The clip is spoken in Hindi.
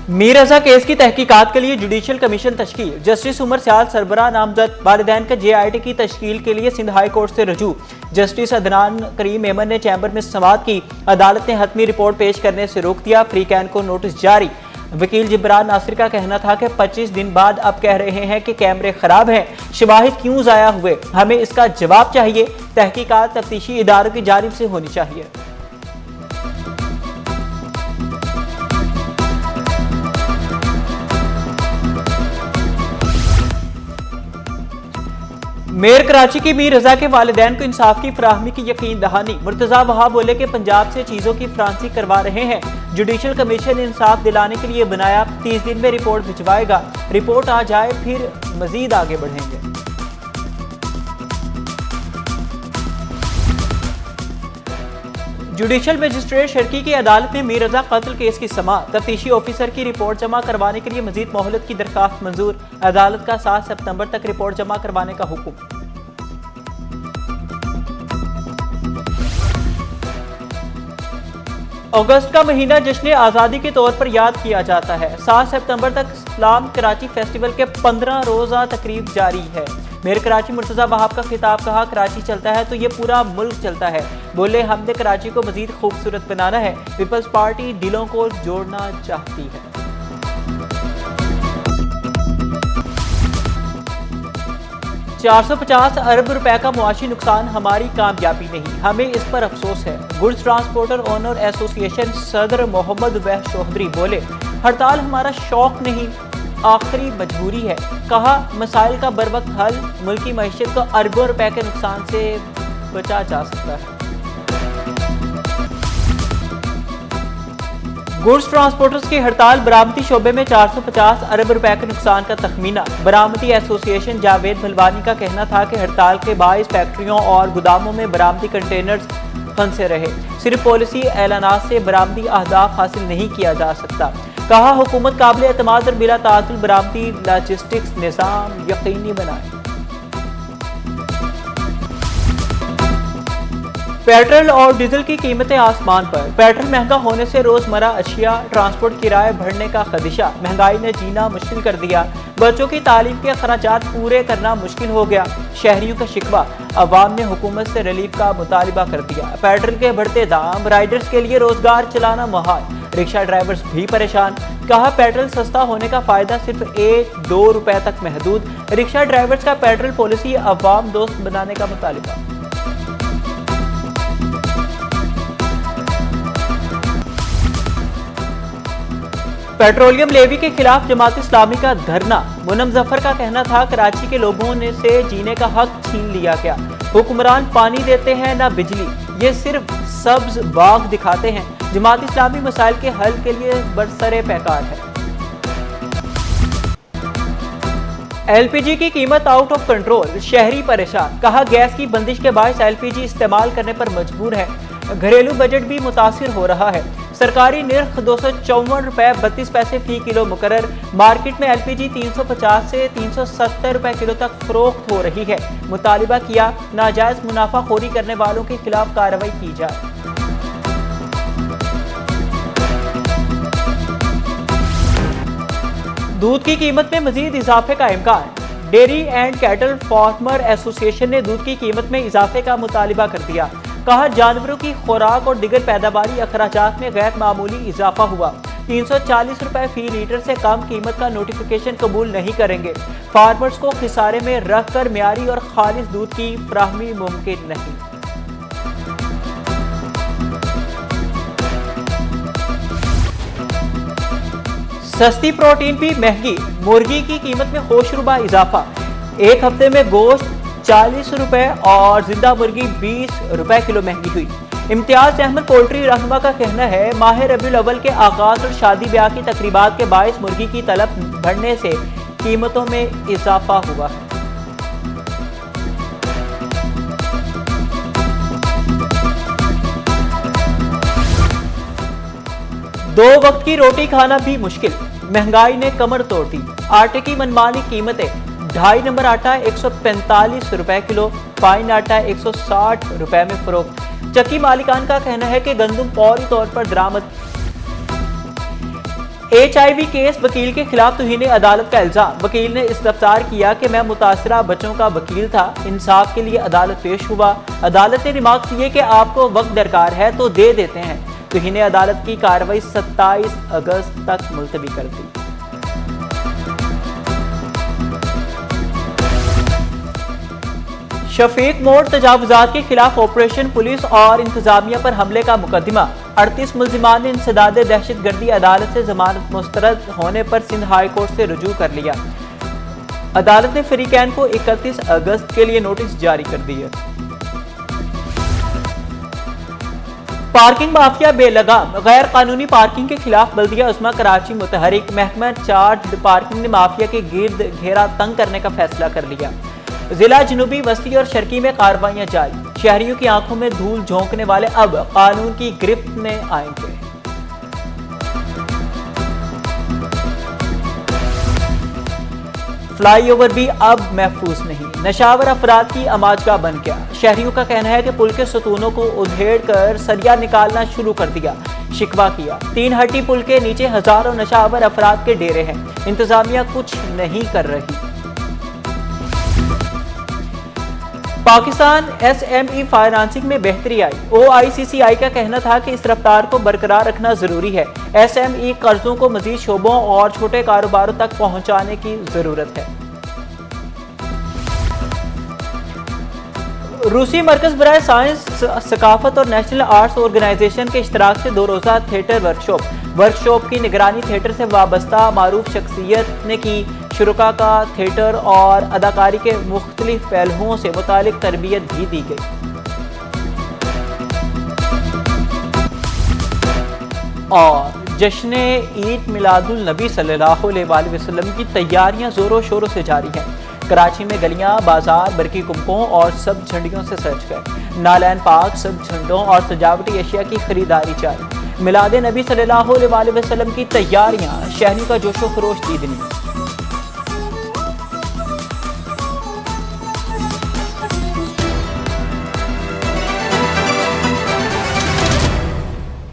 मीर रजा केस की तहकीकात के लिए जुडिशल कमीशन तश्कील। जस्टिस उमर सियाल सरबराह नामजद वालिदैन का JIT की तश्कील के लिए सिंध हाई कोर्ट से रजू। जस्टिस अदनान करीम मेमन ने चैम्बर में समाअत की। अदालत ने हतमी रिपोर्ट पेश करने से रोक दिया। फ्री कैन को नोटिस जारी। वकील जिब्रान नासिर का कहना था कि 25 दिन बाद अब कह रहे हैं कि कैमरे खराब हैं, शवाहिद क्यों ज़ाया हुए, हमें इसका जवाब चाहिए। तहकीकात तफ्तीशी इदारों की जानिब से होनी चाहिए। मेयर कराची की मीर रजा के वालिदैन को इंसाफ की फराहमी की यकीन दहानी। मुर्तजा वहाब बोले कि पंजाब से चीजों की फ्रांसी करवा रहे हैं। जुडिशल कमीशन इंसाफ दिलाने के लिए बनाया, 30 दिन में रिपोर्ट भिजवाएगा। रिपोर्ट आ जाए फिर मजीद आगे बढ़ेंगे। जुडिशल मजिस्ट्रेट शर्की की अदालत में मीर रजा कत्ल केस की समाअत। तफ्तीशी ऑफिसर की रिपोर्ट जमा करवाने के लिए मजीद मोहलत की दरखास्त मंजूर। अदालत का 7 सितंबर तक रिपोर्ट जमा करवाने का हुक्म। अगस्त का महीना जश्न आज़ादी के तौर पर याद किया जाता है। 7 सितंबर तक इस्लाम कराची फेस्टिवल के 15 रोज़ा तकरीब जारी है। मेयर कराची मुर्तजा वहाब का खिताब, कहा कराची चलता है तो ये पूरा मुल्क चलता है। बोले हमने कराची को मजीद खूबसूरत बनाना है। पीपल्स पार्टी दिलों को जोड़ना चाहती है। $450 अरब रुपए का मुआशी नुकसान हमारी कामयाबी नहीं, हमें इस पर अफसोस है। गुड्स ट्रांसपोर्टर ओनर एसोसिएशन सदर मोहम्मद वह चौधरी बोले हड़ताल हमारा शौक नहीं, आखिरी मजबूरी है। कहा मसाइल का बर वक्त हल मुल्की मईशत को अरबों रुपए के नुकसान से बचा जा सकता है। गुड्स ट्रांसपोर्टर्स की हड़ताल, बरामदी शोबे में 450 अरब रुपए के नुकसान का तखमीना। बरामदी एसोसिएशन जावेद भलवानी का कहना था कि हड़ताल के बाइस फैक्ट्रियों और गोदामों में बरामदी कंटेनर्स फंसे रहे। सिर्फ पॉलिसी ऐलानात से बरामदी अहदाफ हासिल नहीं किया जा सकता। कहा हुकूमत काबिल एतमाद और बिला तातुल बरामदी लॉजिस्टिक्स निज़ाम यकीनी बनाए। पेट्रोल और डीजल की कीमतें आसमान पर। पेट्रोल महंगा होने से रोजमर्रा अशिया ट्रांसपोर्ट किराए बढ़ने का खदशा। महंगाई ने जीना मुश्किल कर दिया। बच्चों की तालीम के खर्चात पूरे करना मुश्किल हो गया। शहरियों का शिकवा, अवाम ने हुकूमत से रिलीफ का मुतालिबा कर दिया। पेट्रोल के बढ़ते दाम, राइडर्स के लिए रोजगार चलाना मुहाल। रिक्शा ड्राइवर्स भी परेशान। कहा पेट्रोल सस्ता होने का फायदा सिर्फ 1-2 रुपए तक महदूद। रिक्शा ड्राइवर्स का पेट्रोल पॉलिसी अवाम दोस्त बनाने का मुतालिबा। पेट्रोलियम लेवी के खिलाफ जमात इस्लामी का धरना। मुनम जफर का कहना था कराची के लोगों ने से जीने का हक छीन लिया गया। हुक्मरान पानी देते हैं ना बिजली, ये सिर्फ सब्ज बाग दिखाते हैं। जमात इस्लामी मसाइल के हल के लिए बरसरे पैकार है। LPG की कीमत आउट ऑफ कंट्रोल, शहरी परेशान। कहा गैस की बंदिश के बायस LPG इस्तेमाल करने पर मजबूर है। घरेलू बजट भी मुतासिर हो रहा है। सरकारी निर्ख 254 रुपए 32 पैसे फी किलो मुकर्रर। मार्केट में LPG 350 से 370 रुपए किलो तक फरोख्त हो रही है। मुतालिबा किया नाजायज मुनाफाखोरी करने वालों के खिलाफ कार्रवाई की जाए। दूध की कीमत में मजीद इजाफे का इम्कान। Dairy and cattle farmer association ने दूध की कीमत में इजाफे का मुतालिबा कर दिया। कहा जानवरों की खुराक और दिगर पैदावारी अखराजात में गैर मामूली इजाफा हुआ। 340 रुपए फी लीटर से कम कीमत का नोटिफिकेशन कबूल नहीं करेंगे। फार्मर्स को खिसारे में रख कर मियारी और खालिस दूध की फराहमी मुमकिन नहीं। सस्ती प्रोटीन भी महंगी, मुर्गी की कीमत में होशरुबा इजाफा। एक हफ्ते में गोश्त 40 रुपए और जिंदा मुर्गी 20 रुपए किलो महंगी हुई। इम्तियाज अहमद पोल्ट्री रहनुमा का कहना है माह रबीउल अव्वल के आगाज और शादी ब्याह की तकरीबात के बायस मुर्गी की तलब बढ़ने से कीमतों में इजाफा हुआ है। दो वक्त की रोटी खाना भी मुश्किल, महंगाई ने कमर तोड़ दी। आटे की मनमानी कीमतें, 2.5 नंबर आटा 145 रुपए किलो, फाइन आटा 160 रुपए में फरोख्त। चक्की मालिकान का कहना है कि गंदम फौरी तौर पर दरामद। HIV केस, वकील के खिलाफ तौहीन अदालत का इल्जाम। वकील ने इस्तफसार किया कि मैं मुतासरा बच्चों का वकील था, इंसाफ के लिए अदालत पेश हुआ। अदालत ने रिमार्क किए कि आपको वक्त दरकार है तो दे देते हैं। तौहीन अदालत की कार्रवाई 27 अगस्त तक मुलतवी कर दी। शफीक मोड़ तजावुजात के खिलाफ ऑपरेशन पुलिस और इंतजामिया पर हमले का मुकदमा। 38 मुल्जिमान ने इंसदाद दहशत गर्दी अदालत से जमानत मुस्तरद होने पर सिंध हाई कोर्ट से रुजू कर लिया। अदालत ने फरीकैन को 31 अगस्त के लिए नोटिस जारी कर दिया। पार्किंग माफिया बेलगाम, गैर कानूनी पार्किंग के खिलाफ बल्दिया उस्मा कराची मुतहरिक। महकमा चार्ज पार्किंग ने माफिया के गिर्द घेरा तंग करने का फैसला कर लिया। जिला जनूबी वस्ती और शर्की में कार्रवाइयां जारी। शहरियों की आंखों में धूल झोंकने वाले अब कानून की गिरफ्त में आएंगे। फ्लाईओवर भी अब महफूज नहीं, नशावर अफराद की अमाजगा बन गया। शहरियों का कहना है कि पुल के सतूनों को उधेड़ कर सरिया निकालना शुरू कर दिया। शिकवा किया, 3 हट्टी पुल के नीचे हजारों नशावर अफराद के डेरे हैं, इंतजामिया कुछ नहीं कर रही। पाकिस्तान SME फाइनेंसिंग में बेहतरी आई। OICCI का कहना था कि इस रफ्तार को बरकरार रखना जरूरी है। SME कर्जों को मजीद शोबों और छोटे कारोबारों तक पहुंचाने की जरूरत है। रूसी मरकज बराए साइंस, सकाफत और नेशनल आर्ट्स ऑर्गेनाइजेशन के इश्तराक से 2 रोज़ा थिएटर वर्कशॉप की निगरानी थिएटर से वाबस्ता मारूफ शख्सियत ने की। शुरुका का थिएटर और अदाकारी के मुख्तलिफ पहलुओं से मुतालिक तरबियत भी दी गई। और जश्न ईद मिलादुल नबी सल्लल्लाहु अलैहि वसल्लम की तैयारियां जोरों शोरों से जारी हैं। कराची में गलियां, बाजार बरकी कुंपों और सब झंडियों से सज गए। नालैन पार्क सब झंडों और सजावटी अशिया की खरीदारी जारी। मिलाद नबी सल्लल्लाहु अलैहि वसल्लम की तैयारियां, शहरियों का जोशो खरोश दीदनी।